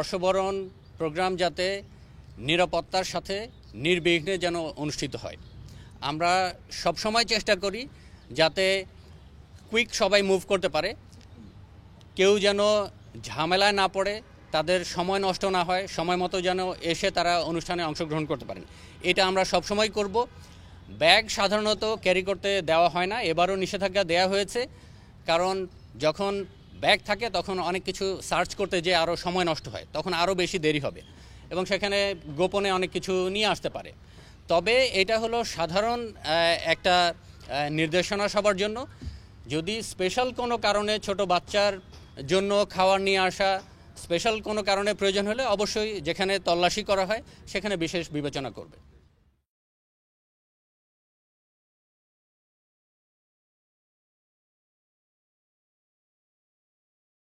বর্ষবরণ প্রোগ্রাম যাতে নিরাপত্তার সাথে নির্বিঘ্নে যেন অনুষ্ঠিত হয়। আমরা সবসময় চেষ্টা করি যাতে কুইক সবাই মুভ করতে পারে, কেউ যেন ঝামেলায় না পড়ে, তাদের সময় নষ্ট না হয়, সময় মতো যেন এসে তারা অনুষ্ঠানে অংশগ্রহণ করতে পারেন। এটা আমরা সবসময় করব। ব্যাগ সাধারণত ক্যারি করতে দেওয়া হয় না, এবারও নিষেধাজ্ঞা দেওয়া হয়েছে, কারণ যখন ব্যাগ থাকে তখন অনেক কিছু সার্চ করতে যেয়ে আরও সময় নষ্ট হয়, তখন আরও বেশি দেরি হবে এবং সেখানে গোপনে অনেক কিছু নিয়ে আসতে পারে। তবে এটা হলো সাধারণ একটা নির্দেশনা সবার জন্য। যদি স্পেশাল কোনো কারণে ছোট বাচ্চার জন্য খাবার নিয়ে আসা, স্পেশাল কোনো কারণে প্রয়োজন হলে অবশ্যই যেখানে তল্লাশি করা হয় সেখানে বিশেষ বিবেচনা করবে।